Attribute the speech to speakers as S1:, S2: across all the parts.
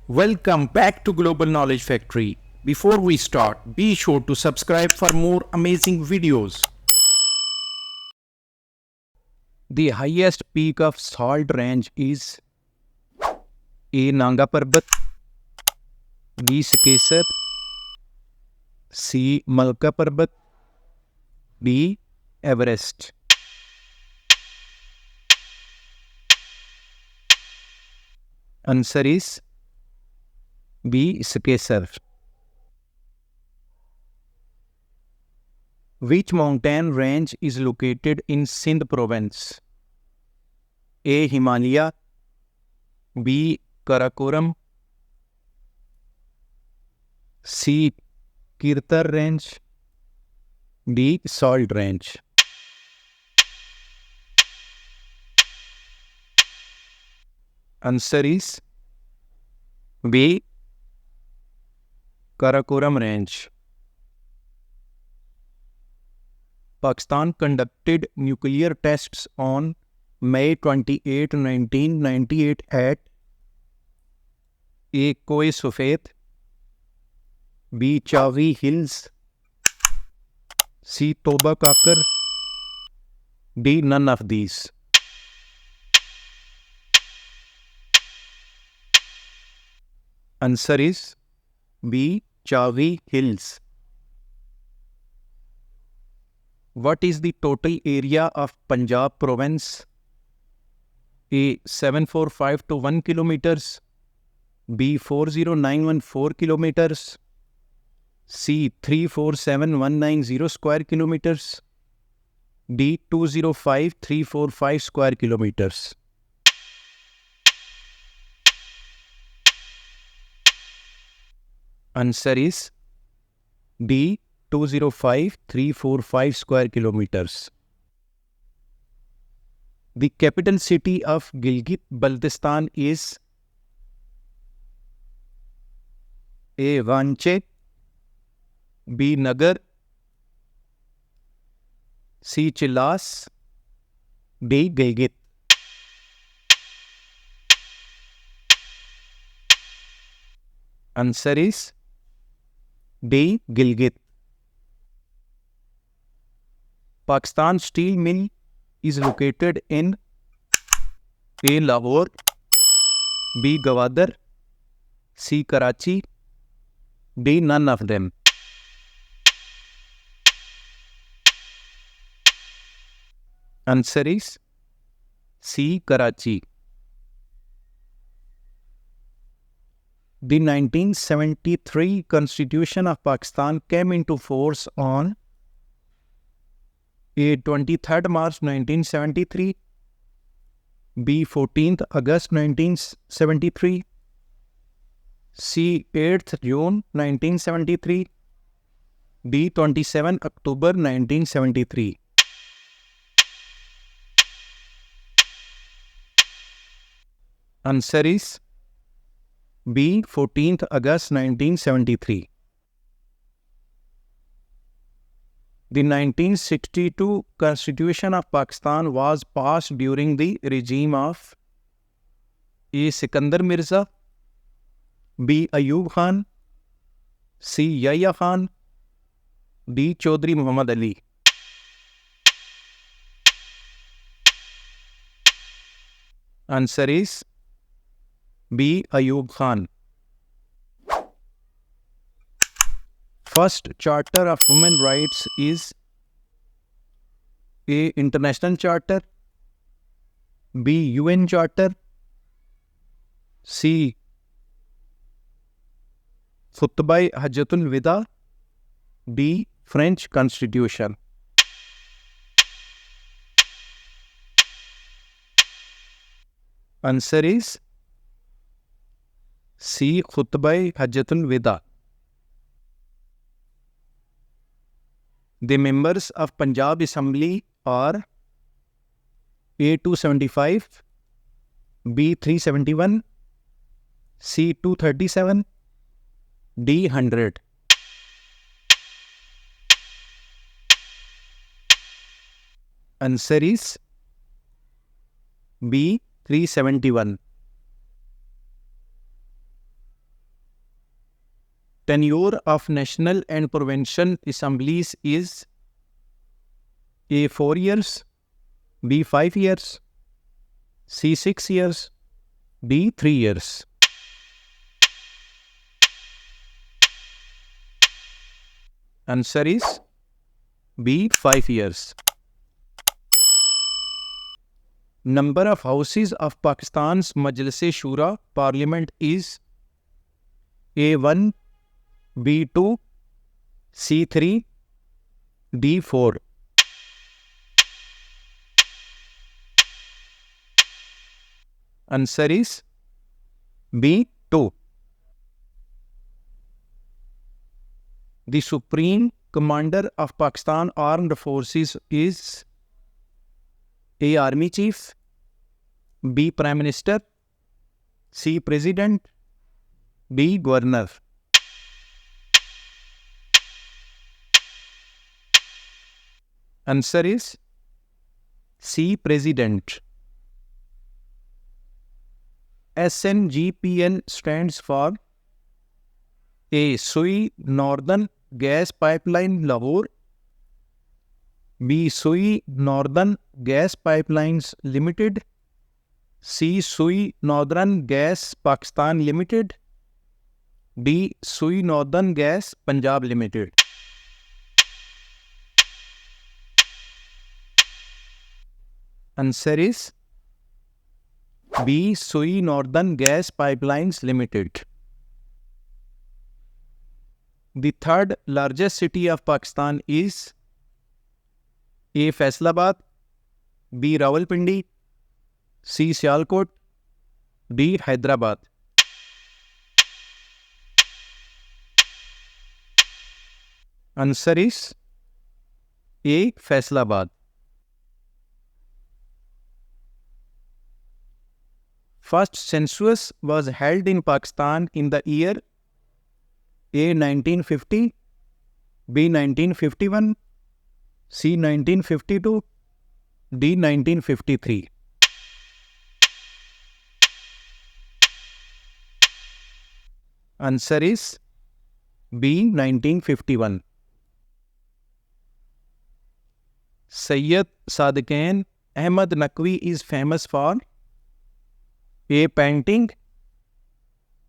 S1: Welcome back to Global Knowledge Factory. Before we start, be sure to subscribe for more amazing videos. The highest peak of salt range is A. Nanga Parbat, B. Sakesar, C. Malka Parbat, D. Everest. Answer is B. Sakesar. Which mountain range is located in Sindh province? A. Himalaya, B. Karakoram, C. Kirtar range, D. Salt range. Answer is B. Karakoram range. Pakistan conducted nuclear tests on May 28, 1998 at A. Koe Sufet, B. Chavi Hills, C. Toba Kakar, D. None of these. Answer is B. Chavi Hills. What is the total area of Punjab province? A. 7451 kilometers, B. 40914 kilometers, C. 347190 square kilometers, D. 205345 square kilometers. Answer is D. 205345 square kilometers. The capital city of Gilgit-Baltistan is A. Ranchi, B. Nagar, C. Chilas, D. Gilgit. Answer is D. Gilgit. Pakistan Steel Mill is located in A. Lahore, B. Gwadar, C. Karachi, D. None of them. Answer is C. Karachi. The 1973 Constitution of Pakistan came into force on A. 23rd March 1973, B. 14th August 1973, C. 8th June 1973, D. 27 October 1973. Answer is B. 14th August 1973. The 1962 Constitution of Pakistan was passed during the regime of A. Sikandar Mirza, B. Ayub Khan, C. Yahya Khan, D. Chaudhry Muhammad Ali. Answer is B. Ayub Khan. First Charter of Human Rights is A. International Charter, B. UN Charter, C. Khutbah Hajjatul Wida, D. French Constitution. Answer is C. Khutbah Hajjatul Wida. The members of Punjab Assembly are A. 275, B. 371, C. 237, D. 100. Answer is B. 371. Tenure of national and provincial assemblies is A. 4 years, B. 5 years, C. 6 years, D. 3 years. Answer is B. 5 years. Number of houses of Pakistan's Majlis-e-Shura Parliament is A1, B2, C3, D4. Answer is B2. The Supreme Commander of Pakistan Armed Forces is A. Army Chief, B. Prime Minister, C. President, D. Governor. Answer is C. President. SNGPL stands for A. Sui Northern Gas Pipeline Lahore, B. Sui Northern Gas Pipelines Limited, C. Sui Northern Gas Pakistan Limited, D. Sui Northern Gas Punjab Limited. Answer is B. Sui Northern Gas Pipelines Limited. The third largest city of Pakistan is A. Faisalabad, B. Rawalpindi, C. Sialkot, D. Hyderabad. Answer is A. Faisalabad. First census was held in Pakistan in the year A. 1950, B. 1951, C. 1952, D. 1953. Answer is B. 1951. Sayyid Sadiqain Ahmad Naqvi is famous for A. Painting,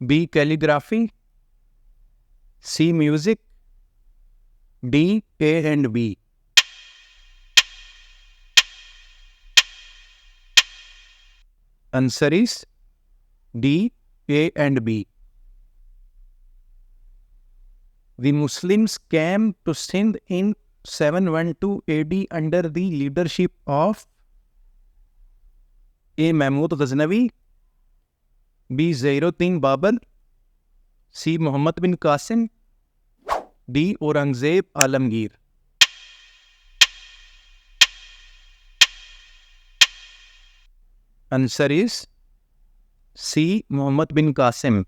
S1: B. Calligraphy, C. Music, D. A and B. Answer is D. A and B. The Muslims came to Sindh in 712 AD under the leadership of A. Mahmud Ghaznavi, B. Zainuddin Babur, C. Muhammad bin Qasim, D. Aurangzeb Alamgir. Answer is C. Muhammad bin Qasim.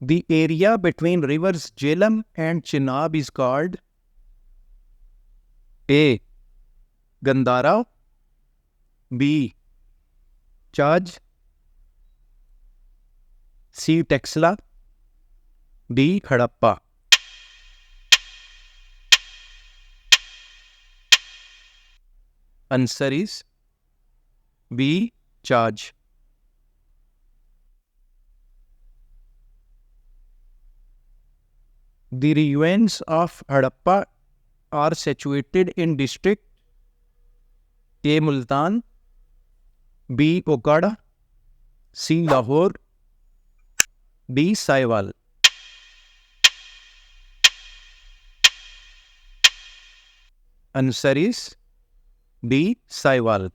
S1: The area between rivers Jhelum and Chenab is called A. Gandhara, B. Chaj, C. Texla, D. Harappa. Answer is B. Chaj. The ruins of Harappa are situated in district A. Multan, B. Okada, C. Lahore, D. Saiwal. Answer is D. Saiwal.